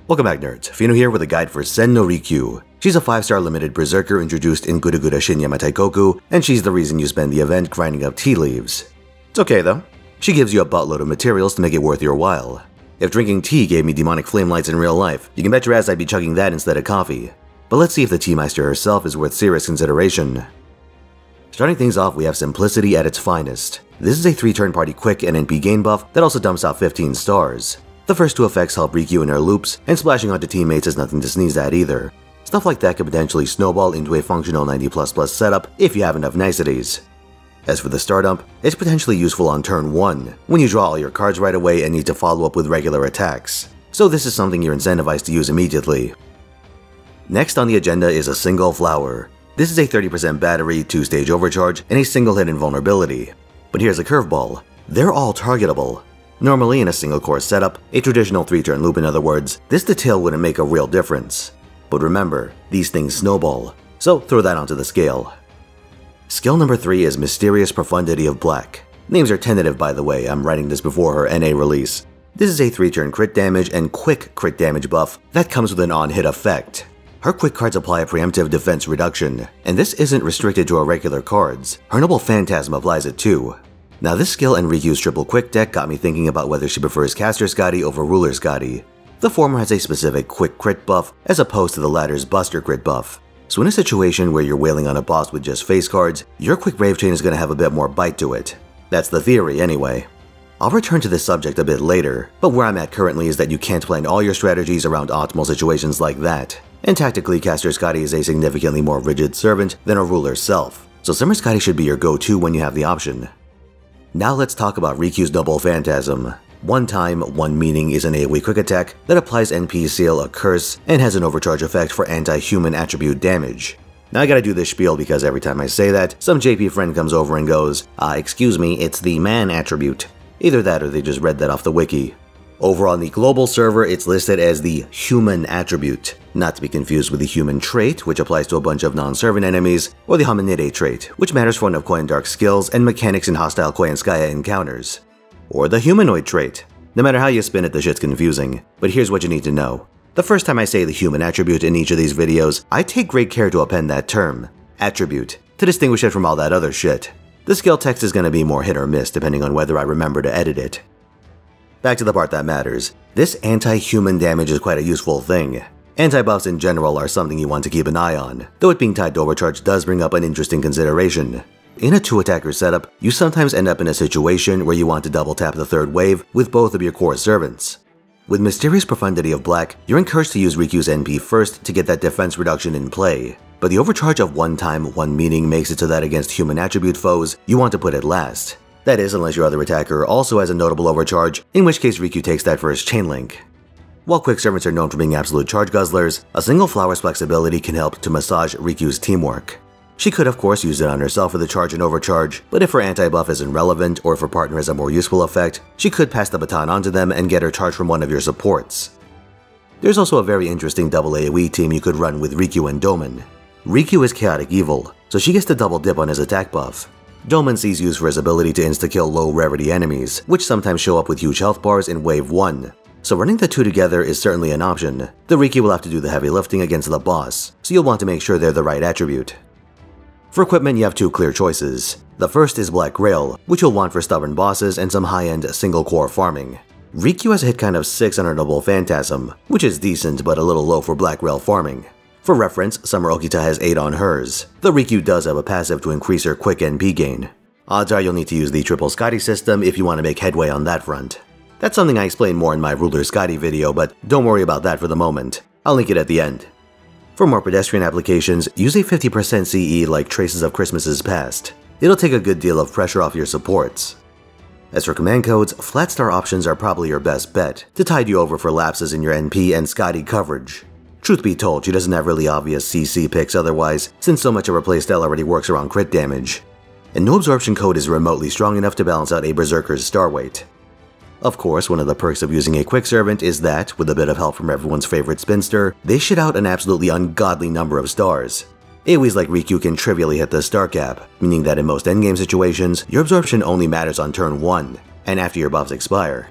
Welcome back, nerds. Fino here with a guide for Sen no Rikyu. She's a 5-star limited berserker introduced in Gurugura Shinyama Taikoku, and she's the reason you spend the event grinding up tea leaves. It's okay though. She gives you a buttload of materials to make it worth your while. If drinking tea gave me demonic flame lights in real life, you can bet your ass I'd be chugging that instead of coffee. But let's see if the tea meister herself is worth serious consideration. Starting things off, we have simplicity at its finest. This is a 3-turn party quick and NP gain buff that also dumps out 15 stars. The first 2 effects help Rikyu in her loops, and splashing onto teammates is nothing to sneeze at either. Stuff like that could potentially snowball into a functional 90++ setup if you have enough niceties. As for the star dump, it's potentially useful on turn 1, when you draw all your cards right away and need to follow up with regular attacks. So this is something you're incentivized to use immediately. Next on the agenda is a single flower. This is a 30% battery, 2-stage overcharge, and a single hit invulnerability. But here's a curveball. They're all targetable. Normally in a single core setup, a traditional 3-turn loop in other words, this detail wouldn't make a real difference. But remember, these things snowball, so throw that onto the scale. Skill number 3 is Mysterious Profundity of Black. Names are tentative by the way, I'm writing this before her NA release. This is a 3-turn crit damage and quick crit damage buff that comes with an on-hit effect. Her quick cards apply a preemptive defense reduction, and this isn't restricted to her regular cards. Her Noble Phantasm applies it too. Now this skill and Rikyu's triple quick deck got me thinking about whether she prefers Caster Scotty over Ruler Scotty. The former has a specific quick crit buff as opposed to the latter's buster crit buff. So in a situation where you're wailing on a boss with just face cards, your quick Brave Chain is going to have a bit more bite to it. That's the theory anyway. I'll return to this subject a bit later, but where I'm at currently is that you can't plan all your strategies around optimal situations like that. And tactically, Caster Scotty is a significantly more rigid servant than a Ruler's self, so Summer Scotty should be your go-to when you have the option. Now let's talk about Rikyu's Noble Phantasm. One time, one meaning is an AoE quick attack that applies NP Seal a curse and has an overcharge effect for anti-human attribute damage. Now I gotta do this spiel because every time I say that, some JP friend comes over and goes, excuse me, it's the man attribute. Either that or they just read that off the wiki. Over on the global server, it's listed as the human attribute, not to be confused with the human trait, which applies to a bunch of non-servant enemies, or the hominide trait, which matters for one of Koi and Dark's skills and mechanics in hostile Koi and Skya encounters. Or the humanoid trait. No matter how you spin it, the shit's confusing, but here's what you need to know. The first time I say the human attribute in each of these videos, I take great care to append that term, attribute, to distinguish it from all that other shit. The skill text is gonna be more hit or miss depending on whether I remember to edit it. Back to the part that matters. This anti-human damage is quite a useful thing. Anti-buffs in general are something you want to keep an eye on, though it being tied to overcharge does bring up an interesting consideration. In a 2-attacker setup, you sometimes end up in a situation where you want to double tap the 3rd wave with both of your core servants. With Mysterious Profundity of Black, you're encouraged to use Rikyu's NP first to get that defense reduction in play, but the overcharge of one time, one meaning makes it so that against human attribute foes, you want to put it last. That is, unless your other attacker also has a notable overcharge, in which case Rikyu takes that first chain link. While quick servants are known for being absolute charge guzzlers, a single flower's flexibility can help to massage Rikyu's teamwork. She could of course use it on herself for the charge and overcharge, but if her anti-buff isn't relevant or if her partner has a more useful effect, she could pass the baton onto them and get her charge from one of your supports. There's also a very interesting double AoE team you could run with Rikyu and Doman. Rikyu is chaotic evil, so she gets to double dip on his attack buff. Doman sees use for his ability to insta-kill low rarity enemies, which sometimes show up with huge health bars in wave 1. So running the two together is certainly an option. The Rikyu will have to do the heavy lifting against the boss, so you'll want to make sure they're the right attribute. For equipment, you have 2 clear choices. The first is Black Rail, which you'll want for stubborn bosses and some high-end single-core farming. Rikyu has a hit count of 6 on her Noble Phantasm, which is decent but a little low for Black Rail farming. For reference, Summer Okita has 8 on hers. The Rikyu does have a passive to increase her quick NP gain. Odds are you'll need to use the triple Scotty system if you want to make headway on that front. That's something I explain more in my Ruler Scotty video, but don't worry about that for the moment. I'll link it at the end. For more pedestrian applications, use a 50% CE like Traces of Christmases Past. It'll take a good deal of pressure off your supports. As for command codes, flat star options are probably your best bet to tide you over for lapses in your NP and Scotty coverage. Truth be told, she doesn't have really obvious CC picks otherwise, since so much of her playstyle already works around crit damage. And no absorption code is remotely strong enough to balance out a berserker's star weight. Of course, one of the perks of using a quick servant is that, with a bit of help from everyone's favorite spinster, they shit out an absolutely ungodly number of stars. AoEs like Rikyu can trivially hit the star cap, meaning that in most endgame situations, your absorption only matters on turn 1, and after your buffs expire.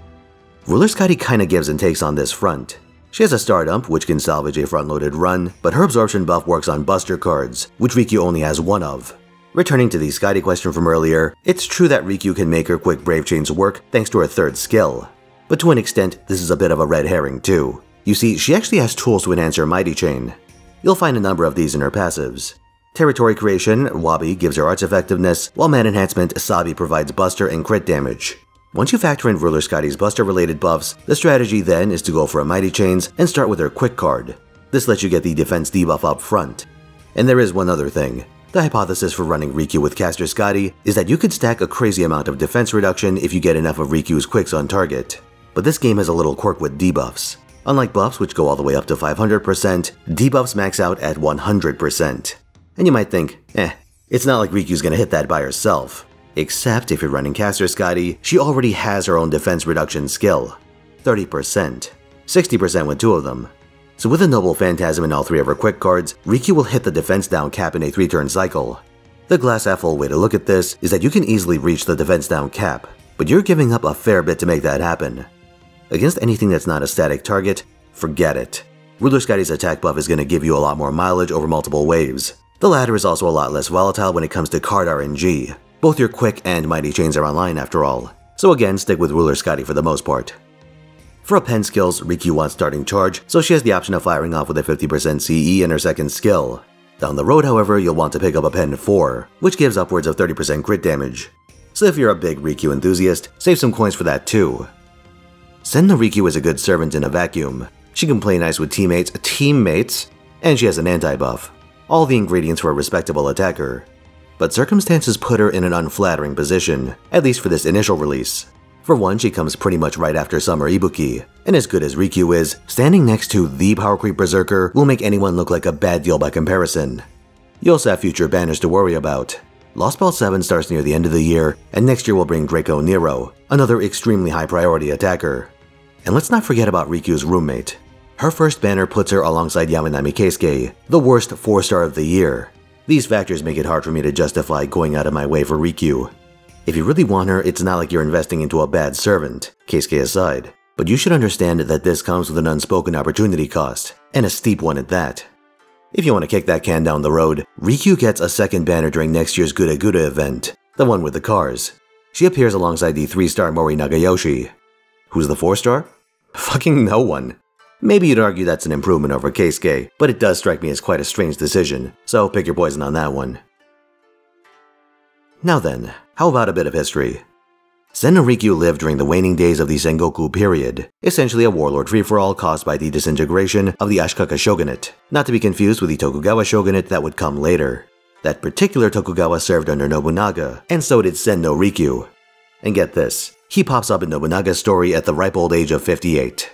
Ruler Scotty kinda gives and takes on this front. She has a Star Dump, which can salvage a front-loaded run, but her absorption buff works on Buster cards, which Rikyu only has one of. Returning to the Scotty question from earlier, it's true that Rikyu can make her quick Brave Chains work thanks to her third skill. But to an extent, this is a bit of a red herring too. You see, she actually has tools to enhance her Mighty Chain. You'll find a number of these in her passives. Territory Creation, Wabi, gives her arts effectiveness, while Man Enhancement, Sabi provides Buster and crit damage. Once you factor in Ruler Scotty's Buster-related buffs, the strategy then is to go for a Mighty Chains and start with her Quick card. This lets you get the defense debuff up front. And there is one other thing. The hypothesis for running Rikyu with Caster Scotty is that you could stack a crazy amount of defense reduction if you get enough of Rikyu's quicks on target. But this game has a little quirk with debuffs. Unlike buffs, which go all the way up to 500%, debuffs max out at 100%. And you might think, it's not like Rikyu's gonna hit that by herself. Except if you're running Caster Scotty, she already has her own defense reduction skill. 30%. 60% with 2 of them. So with a Noble Phantasm and all 3 of her quick cards, Rikyu will hit the defense down cap in a 3-turn cycle. The glass half full way to look at this is that you can easily reach the defense down cap, but you're giving up a fair bit to make that happen. Against anything that's not a static target, forget it. Ruler Scotty's attack buff is going to give you a lot more mileage over multiple waves. The latter is also a lot less volatile when it comes to card RNG. Both your quick and Mighty Chains are online after all, so again stick with Ruler Scotty for the most part. For pen skills, Rikyu wants starting charge, so she has the option of firing off with a 50% CE in her second skill. Down the road, however, you'll want to pick up a pen 4, which gives upwards of 30% crit damage. So if you're a big Rikyu enthusiast, save some coins for that too. Sen no Rikyu is a good servant in a vacuum. She can play nice with teammates, and she has an anti-buff. All the ingredients for a respectable attacker. But circumstances put her in an unflattering position, at least for this initial release. For one, she comes pretty much right after Summer Ibuki, and as good as Rikyu is, standing next to the Power Creep Berserker will make anyone look like a bad deal by comparison. You also have future banners to worry about. Lost Belt 7 starts near the end of the year, and next year will bring Draco Nero, another extremely high priority attacker. And let's not forget about Rikyu's roommate. Her first banner puts her alongside Yamanami Keisuke, the worst 4-star of the year. These factors make it hard for me to justify going out of my way for Rikyu. If you really want her, it's not like you're investing into a bad servant, Keisuke aside. But you should understand that this comes with an unspoken opportunity cost, and a steep one at that. If you want to kick that can down the road, Rikyu gets a second banner during next year's Guda Guda event, the one with the cars. She appears alongside the 3-star Mori Nagayoshi. Who's the 4-star? Fucking no one. Maybe you'd argue that's an improvement over Keisuke, but it does strike me as quite a strange decision, so pick your poison on that one. Now then, how about a bit of history? Sen no Rikyu lived during the waning days of the Sengoku period, essentially a warlord free-for-all caused by the disintegration of the Ashikaga shogunate, not to be confused with the Tokugawa shogunate that would come later. That particular Tokugawa served under Nobunaga, and so did Sen no Rikyu. And get this, he pops up in Nobunaga's story at the ripe old age of 58.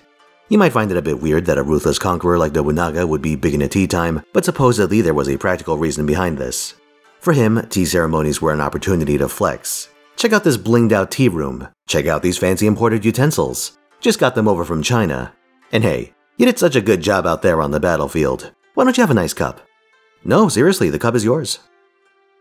You might find it a bit weird that a ruthless conqueror like Nobunaga would be big into tea time, but supposedly there was a practical reason behind this. For him, tea ceremonies were an opportunity to flex. Check out this blinged out tea room. Check out these fancy imported utensils. Just got them over from China. And hey, you did such a good job out there on the battlefield. Why don't you have a nice cup? No, seriously, the cup is yours.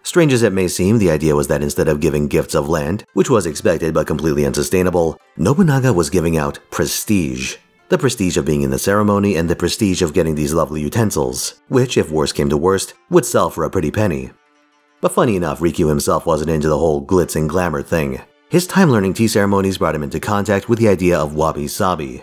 Strange as it may seem, the idea was that instead of giving gifts of land, which was expected but completely unsustainable, Nobunaga was giving out prestige. The prestige of being in the ceremony and the prestige of getting these lovely utensils, which, if worst came to worst, would sell for a pretty penny. But funny enough, Rikyu himself wasn't into the whole glitz and glamour thing. His time learning tea ceremonies brought him into contact with the idea of wabi-sabi.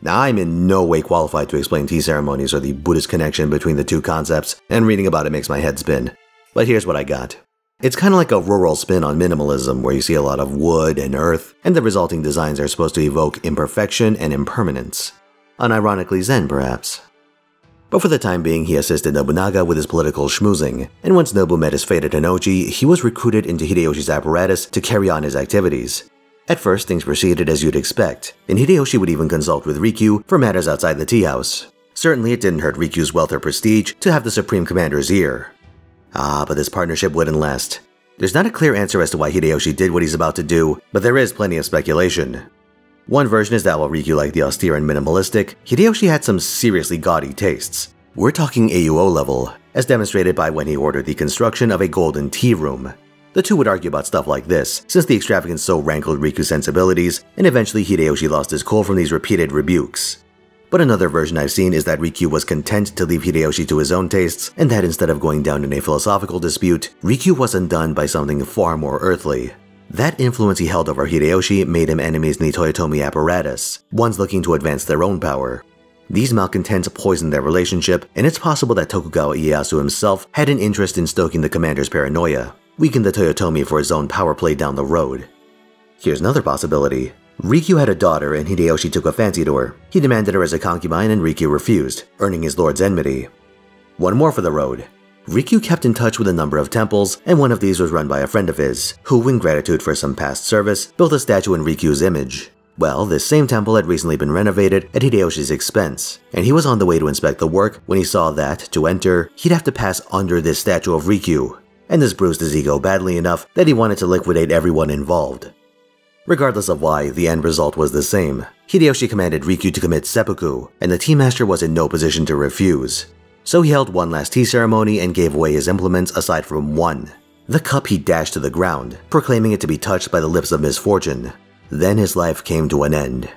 Now, I'm in no way qualified to explain tea ceremonies or the Buddhist connection between the two concepts, and reading about it makes my head spin. But here's what I got. It's kind of like a rural spin on minimalism, where you see a lot of wood and earth, and the resulting designs are supposed to evoke imperfection and impermanence. Unironically zen, perhaps. But for the time being, he assisted Nobunaga with his political schmoozing, and once Nobu met his fate at Inoji, he was recruited into Hideyoshi's apparatus to carry on his activities. At first, things proceeded as you'd expect, and Hideyoshi would even consult with Rikyu for matters outside the tea house. Certainly, it didn't hurt Rikyu's wealth or prestige to have the Supreme Commander's ear. But this partnership wouldn't last. There's not a clear answer as to why Hideyoshi did what he's about to do, but there is plenty of speculation. One version is that while Rikyu liked the austere and minimalistic, Hideyoshi had some seriously gaudy tastes. We're talking AUO level, as demonstrated by when he ordered the construction of a golden tea room. The two would argue about stuff like this, since the extravagance so rankled Rikyu's sensibilities, and eventually Hideyoshi lost his cool from these repeated rebukes. But another version I've seen is that Rikyu was content to leave Hideyoshi to his own tastes, and that instead of going down in a philosophical dispute, Rikyu was undone by something far more earthly. That influence he held over Hideyoshi made him enemies in the Toyotomi apparatus, ones looking to advance their own power. These malcontents poisoned their relationship, and it's possible that Tokugawa Ieyasu himself had an interest in stoking the commander's paranoia, weakened the Toyotomi for his own power play down the road. Here's another possibility. Rikyu had a daughter and Hideyoshi took a fancy to her. He demanded her as a concubine and Rikyu refused, earning his lord's enmity. One more for the road. Rikyu kept in touch with a number of temples, and one of these was run by a friend of his, who, in gratitude for some past service, built a statue in Rikyu's image. Well, this same temple had recently been renovated at Hideyoshi's expense, and he was on the way to inspect the work when he saw that, to enter, he'd have to pass under this statue of Rikyu, and this bruised his ego badly enough that he wanted to liquidate everyone involved. Regardless of why, the end result was the same. Hideyoshi commanded Rikyu to commit seppuku, and the tea master was in no position to refuse. So he held one last tea ceremony and gave away his implements aside from one. The cup he dashed to the ground, proclaiming it to be touched by the lips of misfortune. Then his life came to an end.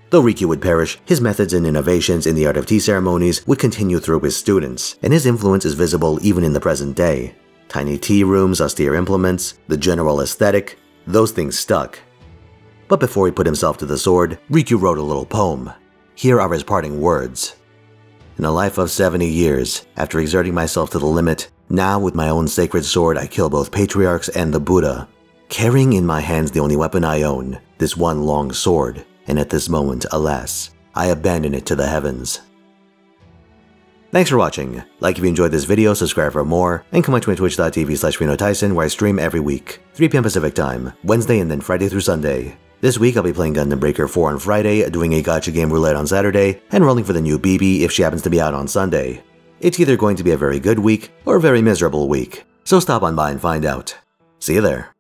Though Rikyu would perish, his methods and innovations in the art of tea ceremonies would continue through his students, and his influence is visible even in the present day. Tiny tea rooms, austere implements, the general aesthetic, those things stuck. But before he put himself to the sword, Rikyu wrote a little poem. Here are his parting words. In a life of 70 years, after exerting myself to the limit, now with my own sacred sword I kill both patriarchs and the Buddha. Carrying in my hands the only weapon I own, this one long sword, and at this moment, alas, I abandon it to the heavens. Thanks for watching. Like if you enjoyed this video, subscribe for more, and come on to my twitch.tv/Finotaisen where I stream every week, 3 PM Pacific time, Wednesday and then Friday through Sunday. This week I'll be playing Gundam Breaker 4 on Friday, doing a gacha game roulette on Saturday, and rolling for the new BB if she happens to be out on Sunday. It's either going to be a very good week, or a very miserable week, so stop on by and find out. See you there.